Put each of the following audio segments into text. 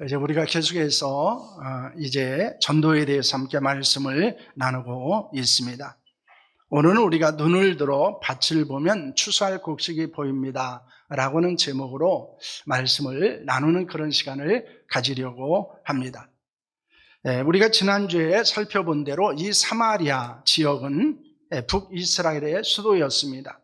이제 우리가 계속해서 이제 전도에 대해서 함께 말씀을 나누고 있습니다. 오늘은 우리가 눈을 들어 밭을 보면 추수할 곡식이 보입니다 라고는 제목으로 말씀을 나누는 그런 시간을 가지려고 합니다. 우리가 지난주에 살펴본 대로 이 사마리아 지역은 북이스라엘의 수도였습니다.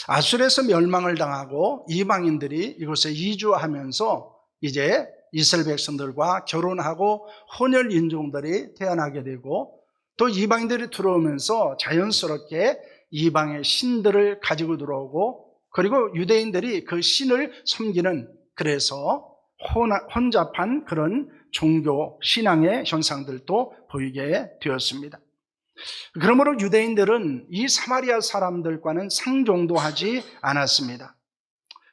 아술에서 멸망을 당하고 이방인들이 이곳에 이주하면서 이제 이스라엘 백성들과 결혼하고 혼혈 인종들이 태어나게 되고, 또 이방인들이 들어오면서 자연스럽게 이방의 신들을 가지고 들어오고, 그리고 유대인들이 그 신을 섬기는, 그래서 혼잡한 그런 종교 신앙의 현상들도 보이게 되었습니다. 그러므로 유대인들은 이 사마리아 사람들과는 상종도 하지 않았습니다.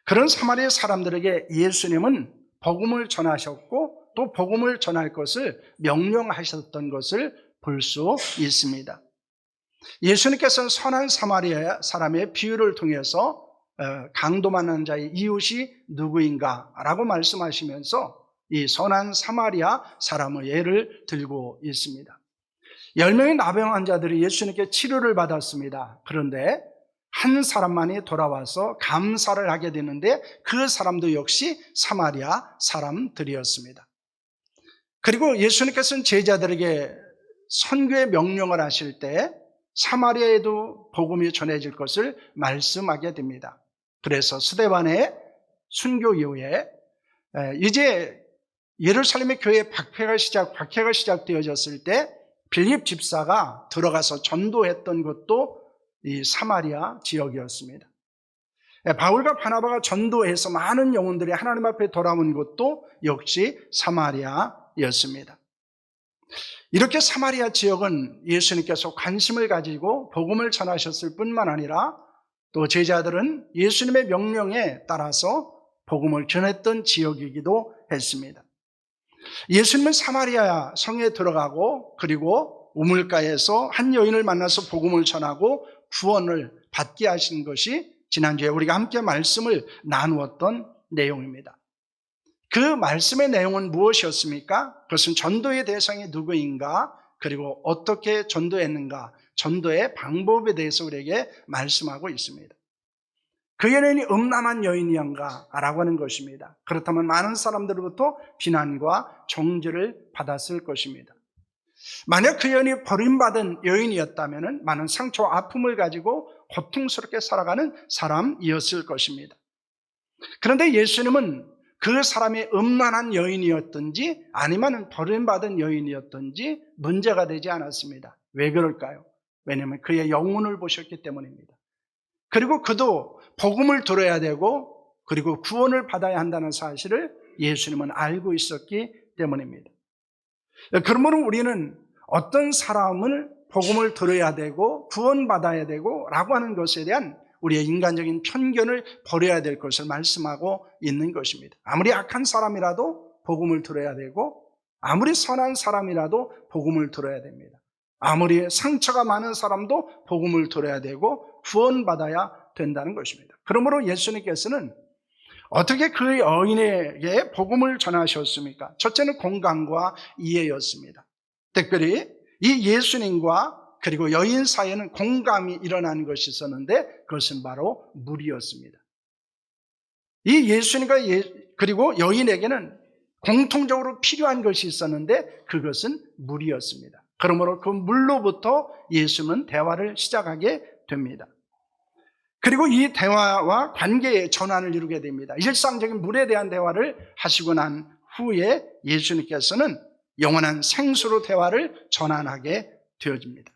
그런 사마리아 사람들에게 예수님은 복음을 전하셨고, 또 복음을 전할 것을 명령하셨던 것을 볼 수 있습니다. 예수님께서는 선한 사마리아 사람의 비유를 통해서 강도 만난 자의 이웃이 누구인가 라고 말씀하시면서 이 선한 사마리아 사람의 예를 들고 있습니다. 10명의 나병 환자들이 예수님께 치료를 받았습니다. 그런데 한 사람만이 돌아와서 감사를 하게 되는데, 그 사람도 역시 사마리아 사람들이었습니다. 그리고 예수님께서는 제자들에게 선교의 명령을 하실 때 사마리아에도 복음이 전해질 것을 말씀하게 됩니다. 그래서 스데반의 순교 이후에 이제 예루살렘의 교회 박해가 시작되어졌을 때 빌립 집사가 들어가서 전도했던 것도 이 사마리아 지역이었습니다. 바울과 바나바가 전도해서 많은 영혼들이 하나님 앞에 돌아온 것도 역시 사마리아였습니다. 이렇게 사마리아 지역은 예수님께서 관심을 가지고 복음을 전하셨을 뿐만 아니라, 또 제자들은 예수님의 명령에 따라서 복음을 전했던 지역이기도 했습니다. 예수님은 사마리아 성에 들어가고, 그리고 우물가에서 한 여인을 만나서 복음을 전하고 구원을 받게 하신 것이 지난주에 우리가 함께 말씀을 나누었던 내용입니다. 그 말씀의 내용은 무엇이었습니까? 그것은 전도의 대상이 누구인가, 그리고 어떻게 전도했는가, 전도의 방법에 대해서 우리에게 말씀하고 있습니다. 그 여인이 음란한 여인이었는가 라고 하는 것입니다. 그렇다면 많은 사람들로부터 비난과 정죄를 받았을 것입니다. 만약 그 여인이 버림받은 여인이었다면 많은 상처와 아픔을 가지고 고통스럽게 살아가는 사람이었을 것입니다. 그런데 예수님은 그 사람이 음란한 여인이었든지 아니면 버림받은 여인이었든지 문제가 되지 않았습니다. 왜 그럴까요? 왜냐하면 그의 영혼을 보셨기 때문입니다. 그리고 그도 복음을 들어야 되고, 그리고 구원을 받아야 한다는 사실을 예수님은 알고 있었기 때문입니다. 그러므로 우리는 어떤 사람을 복음을 들어야 되고 구원받아야 되고 라고 하는 것에 대한 우리의 인간적인 편견을 버려야 될 것을 말씀하고 있는 것입니다. 아무리 악한 사람이라도 복음을 들어야 되고, 아무리 선한 사람이라도 복음을 들어야 됩니다. 아무리 상처가 많은 사람도 복음을 들어야 되고 구원받아야 된다는 것입니다. 그러므로 예수님께서는 어떻게 그 여인에게 복음을 전하셨습니까? 첫째는 공감과 이해였습니다. 특별히 이 예수님과 그리고 여인 사이에는 공감이 일어나는 것이 있었는데, 그것은 바로 물이었습니다. 이 예수님과 그리고 여인에게는 공통적으로 필요한 것이 있었는데, 그것은 물이었습니다. 그러므로 그 물로부터 예수는 대화를 시작하게 됩니다. 그리고 이 대화와 관계의 전환을 이루게 됩니다. 일상적인 물에 대한 대화를 하시고 난 후에 예수님께서는 영원한 생수로 대화를 전환하게 되어집니다.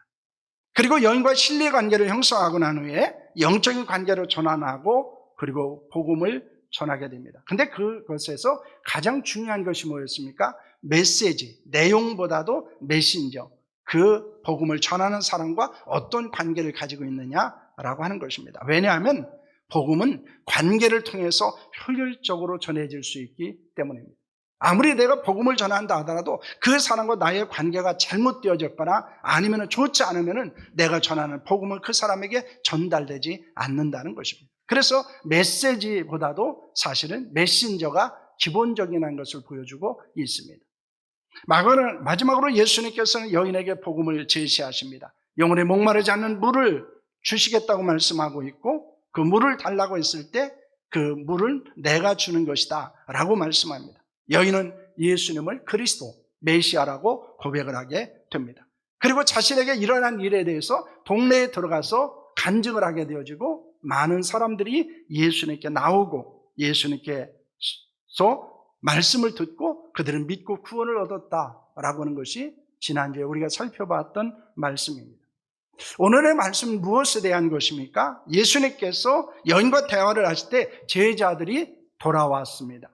그리고 여인과 신뢰 관계를 형성하고 난 후에 영적인 관계로 전환하고, 그리고 복음을 전하게 됩니다. 근데 그것에서 가장 중요한 것이 뭐였습니까? 메시지, 내용보다도 메신저, 그 복음을 전하는 사람과 어떤 관계를 가지고 있느냐라고 하는 것입니다. 왜냐하면 복음은 관계를 통해서 효율적으로 전해질 수 있기 때문입니다. 아무리 내가 복음을 전한다 하더라도 그 사람과 나의 관계가 잘못되어졌거나 아니면 좋지 않으면 내가 전하는 복음은 그 사람에게 전달되지 않는다는 것입니다. 그래서 메시지보다도 사실은 메신저가 기본적인 것을 보여주고 있습니다. 마지막으로 예수님께서는 여인에게 복음을 제시하십니다. 영혼에 목마르지 않는 물을 주시겠다고 말씀하고 있고, 그 물을 달라고 했을 때 그 물은 내가 주는 것이다 라고 말씀합니다. 여인은 예수님을 그리스도, 메시아라고 고백을 하게 됩니다. 그리고 자신에게 일어난 일에 대해서 동네에 들어가서 간증을 하게 되어지고, 많은 사람들이 예수님께 나오고 예수님께서 말씀을 듣고 그들은 믿고 구원을 얻었다라고 하는 것이 지난주에 우리가 살펴봤던 말씀입니다. 오늘의 말씀은 무엇에 대한 것입니까? 예수님께서 여인과 대화를 하실 때 제자들이 돌아왔습니다.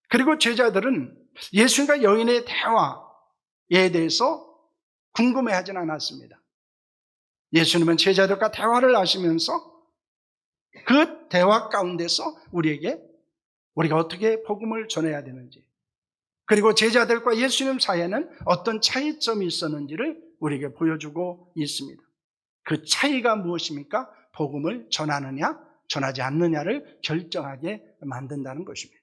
그리고 제자들은 예수님과 여인의 대화에 대해서 궁금해하진 않았습니다. 예수님은 제자들과 대화를 하시면서 그 대화 가운데서 우리가 어떻게 복음을 전해야 되는지, 그리고 제자들과 예수님 사이에는 어떤 차이점이 있었는지를 우리에게 보여주고 있습니다. 그 차이가 무엇입니까? 복음을 전하느냐 전하지 않느냐를 결정하게 만든다는 것입니다.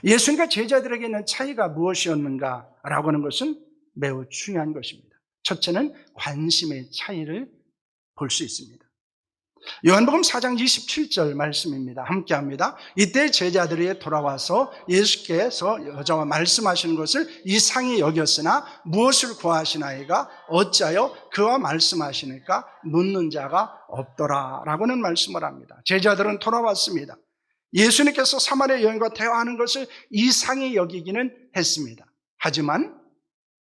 예수님과 제자들에게 있는 차이가 무엇이었는가라고 하는 것은 매우 중요한 것입니다. 첫째는 관심의 차이를 볼 수 있습니다. 요한복음 4장 27절 말씀입니다. 함께합니다. 이때 제자들이 돌아와서 예수께서 여자와 말씀하시는 것을 이상히 여겼으나 무엇을 구하시나이가 어찌하여 그와 말씀하시니까 묻는 자가 없더라 라고는 말씀을 합니다. 제자들은 돌아왔습니다. 예수님께서 사마리아 여인과 대화하는 것을 이상히 여기기는 했습니다. 하지만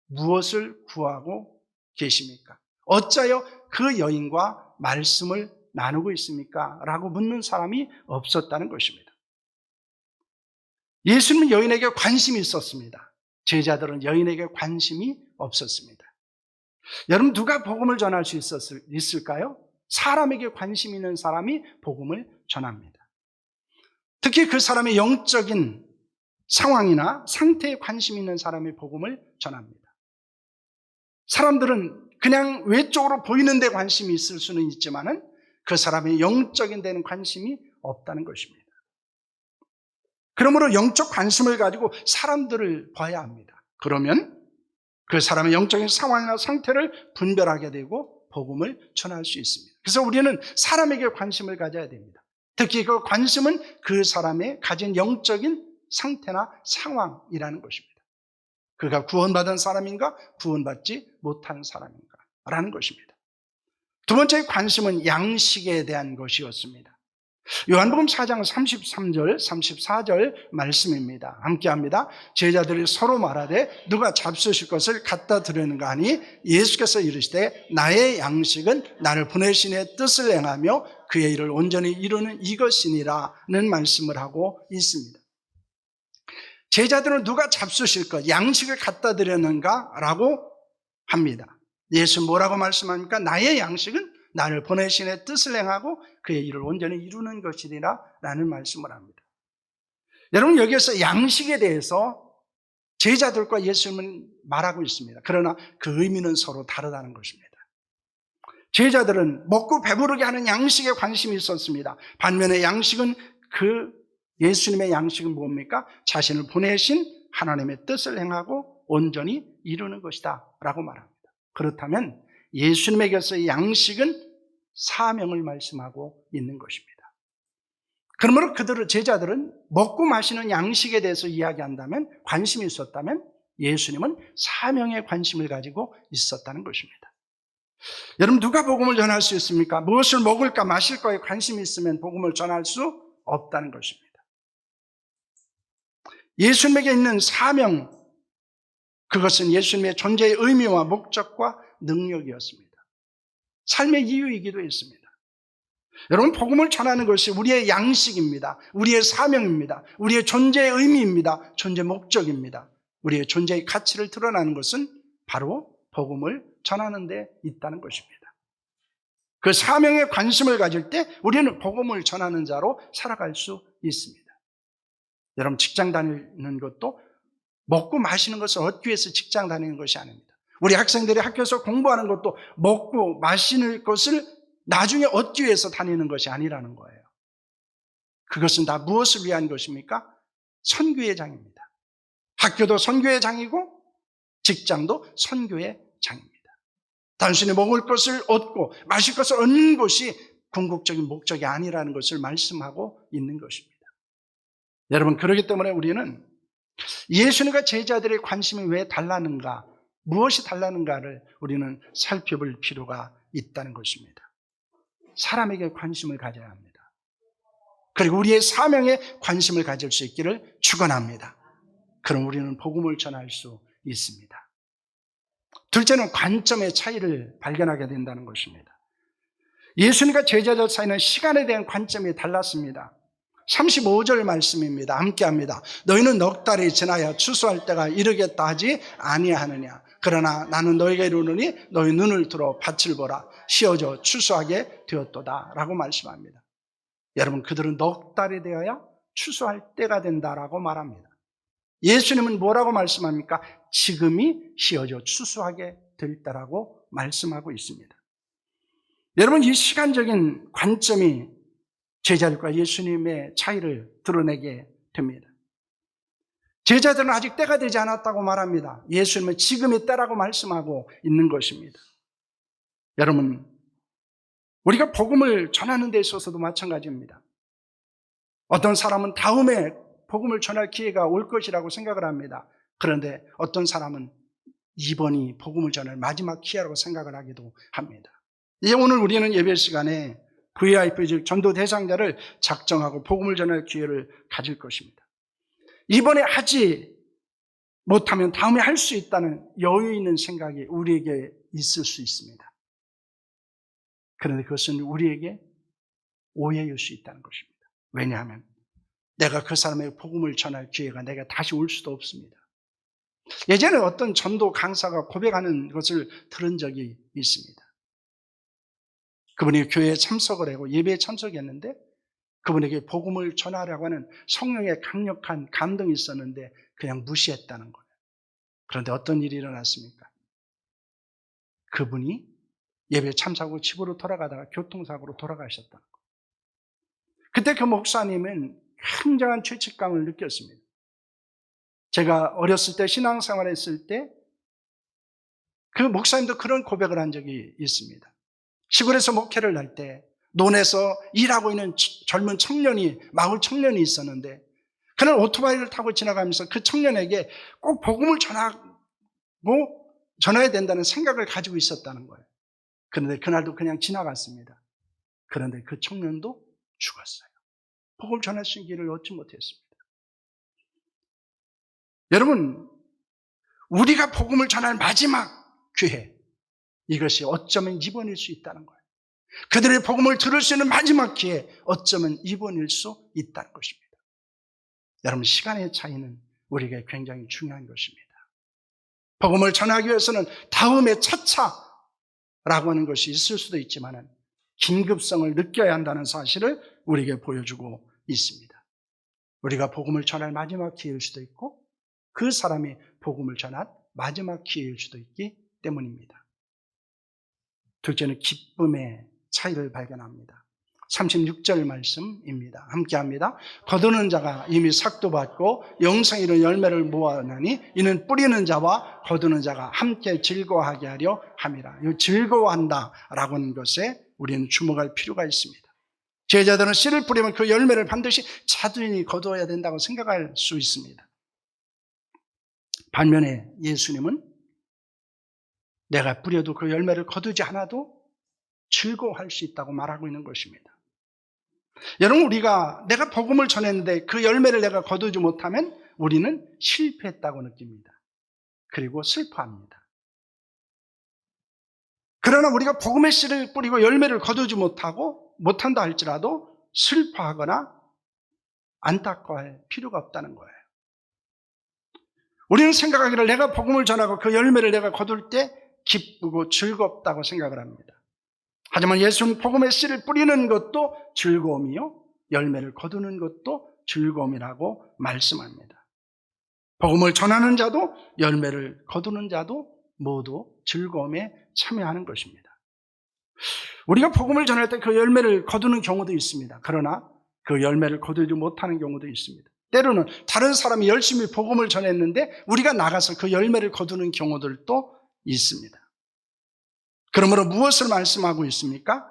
무엇을 구하고 계십니까? 어찌하여 그 여인과 말씀을 나누고 있습니까? 라고 묻는 사람이 없었다는 것입니다. 예수님은 여인에게 관심이 있었습니다. 제자들은 여인에게 관심이 없었습니다. 여러분, 누가 복음을 전할 수 있을까요? 사람에게 관심 있는 사람이 복음을 전합니다. 특히 그 사람의 영적인 상황이나 상태에 관심 있는 사람이 복음을 전합니다. 사람들은 그냥 외적으로 보이는 데 관심이 있을 수는 있지만은 그 사람의 영적인 데는 관심이 없다는 것입니다. 그러므로 영적 관심을 가지고 사람들을 봐야 합니다. 그러면 그 사람의 영적인 상황이나 상태를 분별하게 되고 복음을 전할 수 있습니다. 그래서 우리는 사람에게 관심을 가져야 됩니다. 특히 그 관심은 그 사람의 가진 영적인 상태나 상황이라는 것입니다. 그가 구원받은 사람인가, 구원받지 못한 사람인가 라는 것입니다. 두 번째 관심은 양식에 대한 것이었습니다. 요한복음 4장 33절, 34절 말씀입니다. 함께합니다. 제자들이 서로 말하되 누가 잡수실 것을 갖다 드리는가 하니 예수께서 이르시되 나의 양식은 나를 보내신 이의 뜻을 행하며 그의 일을 온전히 이루는 이것이니라는 말씀을 하고 있습니다. 제자들은 누가 잡수실 것, 양식을 갖다 드렸는가? 라고 합니다. 예수 뭐라고 말씀합니까? 나의 양식은 나를 보내신 이의 뜻을 행하고 그의 일을 온전히 이루는 것이니라 라는 말씀을 합니다. 여러분, 여기에서 양식에 대해서 제자들과 예수님은 말하고 있습니다. 그러나 그 의미는 서로 다르다는 것입니다. 제자들은 먹고 배부르게 하는 양식에 관심이 있었습니다. 반면에 양식은 예수님의 양식은 뭡니까? 자신을 보내신 하나님의 뜻을 행하고 온전히 이루는 것이다 라고 말합니다. 그렇다면 예수님에게서의 양식은 사명을 말씀하고 있는 것입니다. 그러므로 제자들은 먹고 마시는 양식에 대해서 이야기한다면, 관심이 있었다면 예수님은 사명에 관심을 가지고 있었다는 것입니다. 여러분, 누가 복음을 전할 수 있습니까? 무엇을 먹을까 마실까에 관심이 있으면 복음을 전할 수 없다는 것입니다. 예수님에게 있는 사명, 그것은 예수님의 존재의 의미와 목적과 능력이었습니다. 삶의 이유이기도 했습니다. 여러분, 복음을 전하는 것이 우리의 양식입니다. 우리의 사명입니다. 우리의 존재의 의미입니다. 존재 목적입니다. 우리의 존재의 가치를 드러나는 것은 바로 복음을 전하는 데 있다는 것입니다. 그 사명에 관심을 가질 때 우리는 복음을 전하는 자로 살아갈 수 있습니다. 여러분, 직장 다니는 것도 먹고 마시는 것을 얻기 위해서 직장 다니는 것이 아닙니다. 우리 학생들이 학교에서 공부하는 것도 먹고 마시는 것을 나중에 얻기 위해서 다니는 것이 아니라는 거예요. 그것은 다 무엇을 위한 것입니까? 선교의 장입니다. 학교도 선교의 장이고 직장도 선교의 장입니다. 단순히 먹을 것을 얻고 마실 것을 얻는 것이 궁극적인 목적이 아니라는 것을 말씀하고 있는 것입니다. 여러분, 그렇기 때문에 우리는 예수님과 제자들의 관심이 왜 달랐는가, 무엇이 달랐는가를 우리는 살펴볼 필요가 있다는 것입니다. 사람에게 관심을 가져야 합니다. 그리고 우리의 사명에 관심을 가질 수 있기를 축원합니다. 그럼 우리는 복음을 전할 수 있습니다. 둘째는 관점의 차이를 발견하게 된다는 것입니다. 예수님과 제자들 사이는 시간에 대한 관점이 달랐습니다. 35절 말씀입니다. 함께합니다. 너희는 넉 달이 지나야 추수할 때가 이르겠다 하지 아니하느냐. 그러나 나는 너희에게 이르노니 너희 눈을 들어 밭을 보라. 씌어져 추수하게 되었도다 라고 말씀합니다. 여러분, 그들은 넉 달이 되어야 추수할 때가 된다라고 말합니다. 예수님은 뭐라고 말씀합니까? 지금이 씌어져 추수하게 될 때라고 말씀하고 있습니다. 여러분, 이 시간적인 관점이 제자들과 예수님의 차이를 드러내게 됩니다. 제자들은 아직 때가 되지 않았다고 말합니다. 예수님은 지금의 때라고 말씀하고 있는 것입니다. 여러분, 우리가 복음을 전하는 데 있어서도 마찬가지입니다. 어떤 사람은 다음에 복음을 전할 기회가 올 것이라고 생각을 합니다. 그런데 어떤 사람은 이번이 복음을 전할 마지막 기회라고 생각을 하기도 합니다. 오늘 우리는 예배 시간에 VIP, 즉 전도 대상자를 작정하고 복음을 전할 기회를 가질 것입니다. 이번에 하지 못하면 다음에 할 수 있다는 여유 있는 생각이 우리에게 있을 수 있습니다. 그런데 그것은 우리에게 오해일 수 있다는 것입니다. 왜냐하면 내가 그 사람의 복음을 전할 기회가 내가 다시 올 수도 없습니다. 예전에 어떤 전도 강사가 고백하는 것을 들은 적이 있습니다. 그분이 교회에 참석을 하고 예배에 참석했는데 그분에게 복음을 전하려고 하는 성령의 강력한 감동이 있었는데 그냥 무시했다는 거예요. 그런데 어떤 일이 일어났습니까? 그분이 예배에 참석하고 집으로 돌아가다가 교통사고로 돌아가셨다는 거예요. 그때 그 목사님은 굉장한 죄책감을 느꼈습니다. 제가 어렸을 때 신앙생활 했을 때 그 목사님도 그런 고백을 한 적이 있습니다. 시골에서 목회를 할 때 논에서 일하고 있는 젊은 청년이, 마을 청년이 있었는데 그는 오토바이를 타고 지나가면서 그 청년에게 꼭 복음을 전해야 된다는 생각을 가지고 있었다는 거예요. 그런데 그날도 그냥 지나갔습니다. 그런데 그 청년도 죽었어요. 복음을 전할 수 있는 길을 얻지 못했습니다. 여러분, 우리가 복음을 전할 마지막 기회, 이것이 어쩌면 이번일 수 있다는 거예요. 그들의 복음을 들을 수 있는 마지막 기회, 어쩌면 이번일 수 있다는 것입니다. 여러분, 시간의 차이는 우리에게 굉장히 중요한 것입니다. 복음을 전하기 위해서는 다음에 차차라고 하는 것이 있을 수도 있지만 긴급성을 느껴야 한다는 사실을 우리에게 보여주고 있습니다. 우리가 복음을 전할 마지막 기회일 수도 있고 그 사람이 복음을 전할 마지막 기회일 수도 있기 때문입니다. 둘째는 기쁨의 차이를 발견합니다. 36절 말씀입니다. 함께합니다. 거두는 자가 이미 삭도 받고 영생 이른 열매를 모아나니 이는 뿌리는 자와 거두는 자가 함께 즐거워하게 하려 함이라. 이 즐거워한다라고 하는 것에 우리는 주목할 필요가 있습니다. 제자들은 씨를 뿌리면 그 열매를 반드시 차분히 거두어야 된다고 생각할 수 있습니다. 반면에 예수님은 내가 뿌려도 그 열매를 거두지 않아도 즐거워할 수 있다고 말하고 있는 것입니다. 여러분, 내가 복음을 전했는데 그 열매를 내가 거두지 못하면 우리는 실패했다고 느낍니다. 그리고 슬퍼합니다. 그러나 우리가 복음의 씨를 뿌리고 열매를 거두지 못한다 할지라도 슬퍼하거나 안타까워할 필요가 없다는 거예요. 우리는 생각하기를 내가 복음을 전하고 그 열매를 내가 거둘 때 기쁘고 즐겁다고 생각을 합니다. 하지만 예수는 복음의 씨를 뿌리는 것도 즐거움이요, 열매를 거두는 것도 즐거움이라고 말씀합니다. 복음을 전하는 자도 열매를 거두는 자도 모두 즐거움에 참여하는 것입니다. 우리가 복음을 전할 때 그 열매를 거두는 경우도 있습니다. 그러나 그 열매를 거두지 못하는 경우도 있습니다. 때로는 다른 사람이 열심히 복음을 전했는데 우리가 나가서 그 열매를 거두는 경우들도 있습니다. 그러므로 무엇을 말씀하고 있습니까?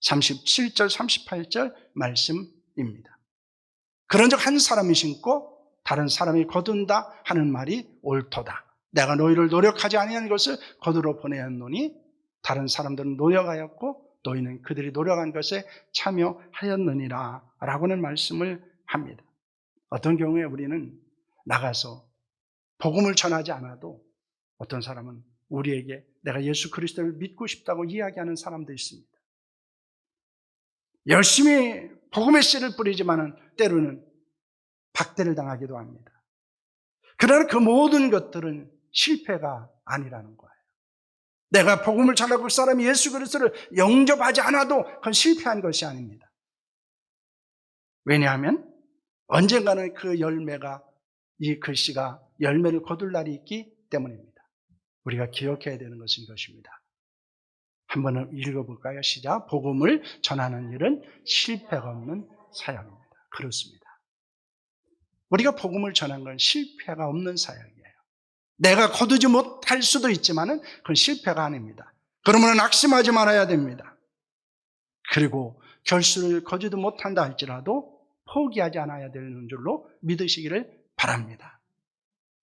37절, 38절 말씀입니다. 그런즉 한 사람이 심고 다른 사람이 거둔다 하는 말이 옳도다. 내가 너희를 노력하지 아니한 것을 거두러 보내었노니 다른 사람들은 노력하였고 너희는 그들이 노력한 것에 참여하였느니라 라고는 말씀을 합니다. 어떤 경우에 우리는 나가서 복음을 전하지 않아도 어떤 사람은 우리에게 내가 예수 그리스도를 믿고 싶다고 이야기하는 사람도 있습니다. 열심히 복음의 씨를 뿌리지만은 때로는 박대를 당하기도 합니다. 그러나 그 모든 것들은 실패가 아니라는 거예요. 내가 복음을 전하고 그 사람이 예수 그리스도를 영접하지 않아도 그건 실패한 것이 아닙니다. 왜냐하면 언젠가는 그 열매가, 이 글씨가 열매를 거둘 날이 있기 때문입니다. 우리가 기억해야 되는 것은 이것입니다. 한번 읽어볼까요? 시작. 복음을 전하는 일은 실패가 없는 사역입니다. 그렇습니다. 우리가 복음을 전한 건 실패가 없는 사역이에요. 내가 거두지 못할 수도 있지만은 그건 실패가 아닙니다. 그러면 낙심하지 말아야 됩니다. 그리고 결실을 거두지 못한다 할지라도 포기하지 않아야 되는 줄로 믿으시기를 바랍니다.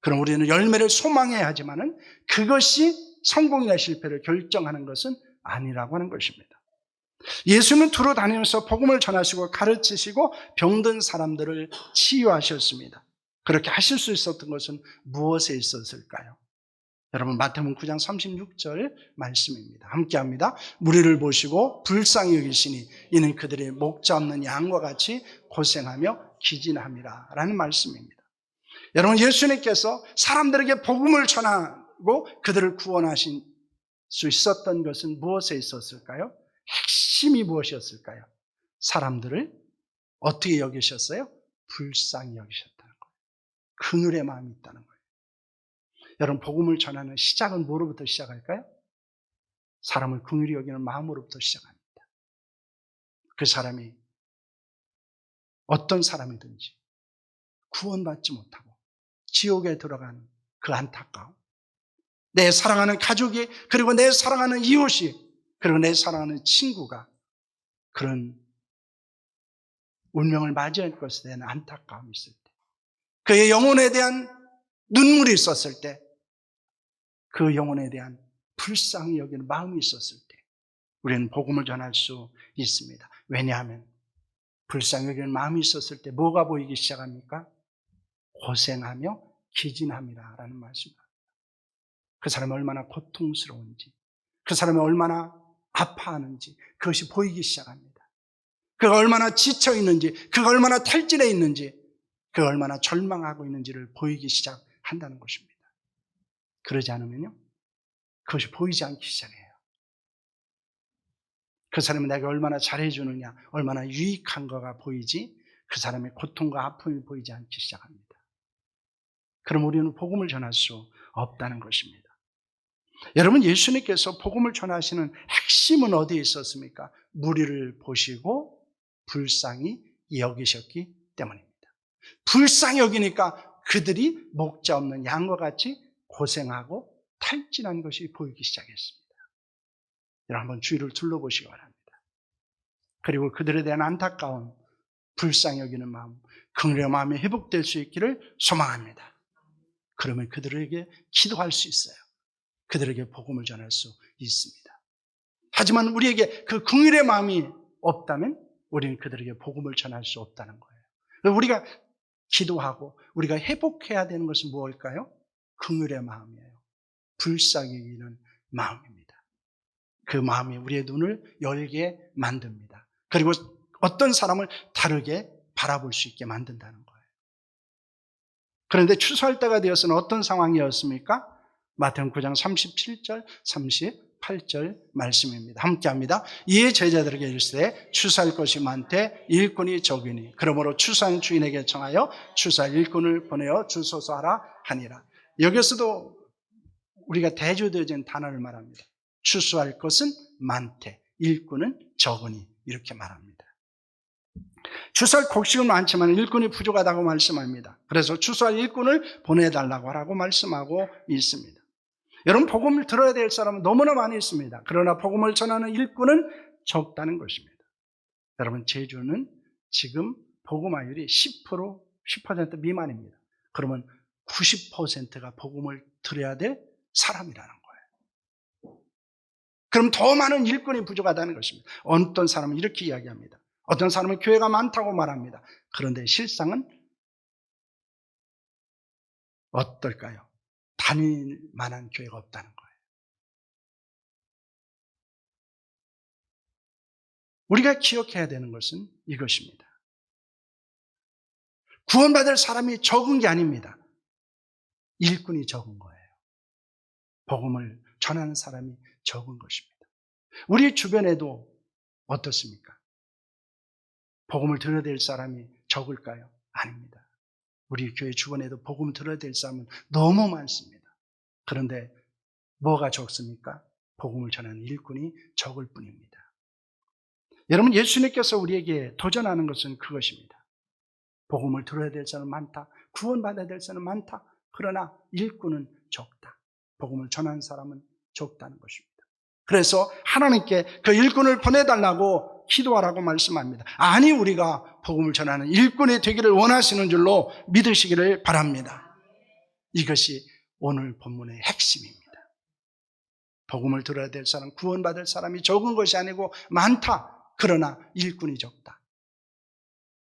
그럼 우리는 열매를 소망해야 하지만은 그것이 성공이나 실패를 결정하는 것은 아니라고 하는 것입니다. 예수는 두루 다니면서 복음을 전하시고 가르치시고 병든 사람들을 치유하셨습니다. 그렇게 하실 수 있었던 것은 무엇에 있었을까요? 여러분 마태복음 9장 36절 말씀입니다. 함께합니다. 무리를 보시고 불쌍히 여기시니 이는 그들의 목자 없는 양과 같이 고생하며 기진함이라 라는 말씀입니다. 여러분 예수님께서 사람들에게 복음을 전하고 그들을 구원하신 수 있었던 것은 무엇에 있었을까요? 핵심이 무엇이었을까요? 사람들을 어떻게 여기셨어요? 불쌍히 여기셨다는 거예요. 긍휼의 마음이 있다는 거예요. 여러분 복음을 전하는 시작은 뭐로부터 시작할까요? 사람을 긍휼히 여기는 마음으로부터 시작합니다. 그 사람이 어떤 사람이든지 구원받지 못하고 지옥에 들어가는 그 안타까움, 내 사랑하는 가족이, 그리고 내 사랑하는 이웃이, 그리고 내 사랑하는 친구가 그런 운명을 맞이할 것에 대한 안타까움이 있을 때, 그의 영혼에 대한 눈물이 있었을 때, 그 영혼에 대한 불쌍히 여기는 마음이 있었을 때 우리는 복음을 전할 수 있습니다. 왜냐하면 불쌍히 여기는 마음이 있었을 때 뭐가 보이기 시작합니까? 고생하며 기진함이라 라는 말씀입니다. 그 사람이 얼마나 고통스러운지, 그 사람이 얼마나 아파하는지 그것이 보이기 시작합니다. 그가 얼마나 지쳐 있는지, 그가 얼마나 탈진해 있는지, 그가 얼마나 절망하고 있는지를 보이기 시작한다는 것입니다. 그러지 않으면요, 그것이 보이지 않기 시작해요. 그 사람이 내가 얼마나 잘해주느냐, 얼마나 유익한 거가 보이지, 그 사람의 고통과 아픔이 보이지 않기 시작합니다. 그럼 우리는 복음을 전할 수 없다는 것입니다. 여러분 예수님께서 복음을 전하시는 핵심은 어디에 있었습니까? 무리를 보시고 불쌍히 여기셨기 때문입니다. 불쌍히 여기니까 그들이 목자 없는 양과 같이 고생하고 탈진한 것이 보이기 시작했습니다. 여러분 한번 주위를 둘러보시기 바랍니다. 그리고 그들에 대한 안타까운 불쌍히 여기는 마음, 긍휼의 마음이 회복될 수 있기를 소망합니다. 그러면 그들에게 기도할 수 있어요. 그들에게 복음을 전할 수 있습니다. 하지만 우리에게 그 긍휼의 마음이 없다면 우리는 그들에게 복음을 전할 수 없다는 거예요. 우리가 기도하고 우리가 회복해야 되는 것은 무엇일까요? 긍휼의 마음이에요. 불쌍히 여기는 마음입니다. 그 마음이 우리의 눈을 열게 만듭니다. 그리고 어떤 사람을 다르게 바라볼 수 있게 만든다는 거예요. 그런데 추수할 때가 되어서는 어떤 상황이었습니까? 마태복음 9장 37절, 38절 말씀입니다. 함께합니다. 이에 제자들에게 이르시되 추수할 것이 많되 일꾼이 적으니 그러므로 추수한 주인에게 청하여 추수할 일꾼을 보내어 주소서 하라 하니라. 여기서도 우리가 대조되어진 단어를 말합니다. 추수할 것은 많되 일꾼은 적으니 이렇게 말합니다. 추수할 곡식은 많지만 일꾼이 부족하다고 말씀합니다. 그래서 추수할 일꾼을 보내달라고 하라고 말씀하고 있습니다. 여러분, 복음을 들어야 될 사람은 너무나 많이 있습니다. 그러나 복음을 전하는 일꾼은 적다는 것입니다. 여러분, 제주는 지금 복음화율이 10% 미만입니다. 그러면 90%가 복음을 들어야 될 사람이라는 거예요. 그럼 더 많은 일꾼이 부족하다는 것입니다. 어떤 사람은 이렇게 이야기합니다. 어떤 사람은 교회가 많다고 말합니다. 그런데 실상은 어떨까요? 다닐 만한 교회가 없다는 거예요. 우리가 기억해야 되는 것은 이것입니다. 구원받을 사람이 적은 게 아닙니다. 일꾼이 적은 거예요. 복음을 전하는 사람이 적은 것입니다. 우리 주변에도 어떻습니까? 복음을 들어야 될 사람이 적을까요? 아닙니다. 우리 교회 주변에도 복음 들어야 될 사람은 너무 많습니다. 그런데 뭐가 적습니까? 복음을 전하는 일꾼이 적을 뿐입니다. 여러분, 예수님께서 우리에게 도전하는 것은 그것입니다. 복음을 들어야 될 사람은 많다. 구원받아야 될 사람은 많다. 그러나 일꾼은 적다. 복음을 전하는 사람은 적다는 것입니다. 그래서 하나님께 그 일꾼을 보내달라고 기도하라고 말씀합니다. 아니, 우리가 복음을 전하는 일꾼이 되기를 원하시는 줄로 믿으시기를 바랍니다. 이것이 오늘 본문의 핵심입니다. 복음을 들어야 될 사람, 구원받을 사람이 적은 것이 아니고 많다. 그러나 일꾼이 적다.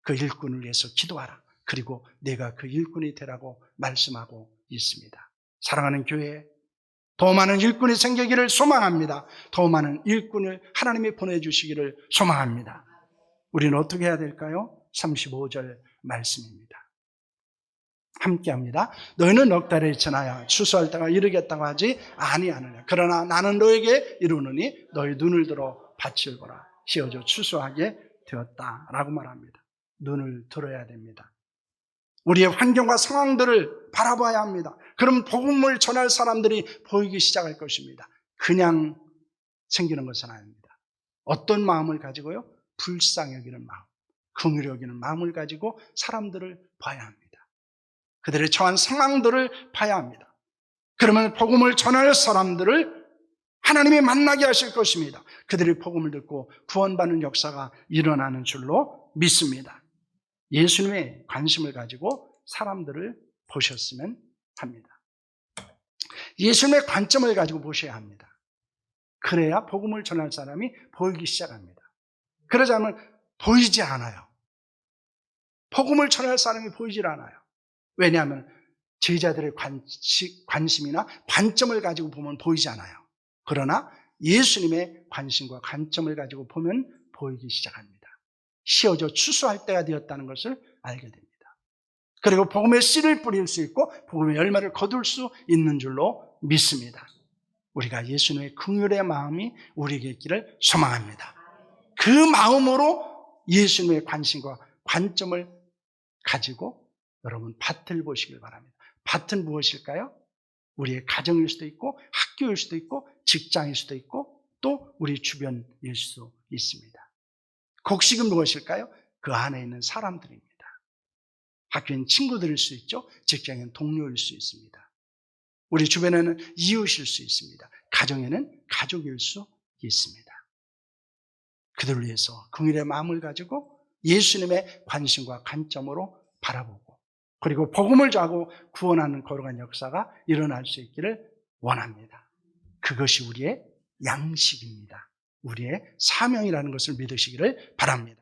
그 일꾼을 위해서 기도하라. 그리고 내가 그 일꾼이 되라고 말씀하고 있습니다. 사랑하는 교회, 더 많은 일꾼이 생기기를 소망합니다. 더 많은 일꾼을 하나님이 보내주시기를 소망합니다. 우리는 어떻게 해야 될까요? 35절 말씀입니다. 함께합니다. 너희는 넉 달에 지나야 추수할 때가 이르겠다고 하지 아니하느냐. 그러나 나는 너에게 이루느니 너희 눈을 들어 밭을 보라. 씌어져 추수하게 되었다라고 말합니다. 눈을 들어야 됩니다. 우리의 환경과 상황들을 바라봐야 합니다. 그럼 복음을 전할 사람들이 보이기 시작할 것입니다. 그냥 생기는 것은 아닙니다. 어떤 마음을 가지고요? 불쌍히 여기는 마음, 긍휼히 여기는 마음을 가지고 사람들을 봐야 합니다. 그들의 처한 상황들을 봐야 합니다. 그러면 복음을 전할 사람들을 하나님이 만나게 하실 것입니다. 그들이 복음을 듣고 구원받는 역사가 일어나는 줄로 믿습니다. 예수님의 관심을 가지고 사람들을 보셨으면 합니다. 예수님의 관점을 가지고 보셔야 합니다. 그래야 복음을 전할 사람이 보이기 시작합니다. 그러지 않으면 보이지 않아요. 복음을 전할 사람이 보이질 않아요. 왜냐하면 제자들의 관심이나 관점을 가지고 보면 보이지 않아요. 그러나 예수님의 관심과 관점을 가지고 보면 보이기 시작합니다. 씌어져 추수할 때가 되었다는 것을 알게 됩니다. 그리고 복음의 씨를 뿌릴 수 있고 복음의 열매를 거둘 수 있는 줄로 믿습니다. 우리가 예수님의 긍휼의 마음이 우리에게 있기를 소망합니다. 그 마음으로 예수님의 관심과 관점을 가지고 여러분 밭을 보시길 바랍니다. 밭은 무엇일까요? 우리의 가정일 수도 있고 학교일 수도 있고 직장일 수도 있고 또 우리 주변일 수도 있습니다. 곡식은 무엇일까요? 그 안에 있는 사람들입니다. 학교엔 친구들일 수 있죠. 직장엔 동료일 수 있습니다. 우리 주변에는 이웃일 수 있습니다. 가정에는 가족일 수 있습니다. 그들을 위해서 긍휼의 마음을 가지고 예수님의 관심과 관점으로 바라보고 그리고 복음을 전하고 구원하는 거룩한 역사가 일어날 수 있기를 원합니다. 그것이 우리의 양식입니다. 우리의 사명이라는 것을 믿으시기를 바랍니다.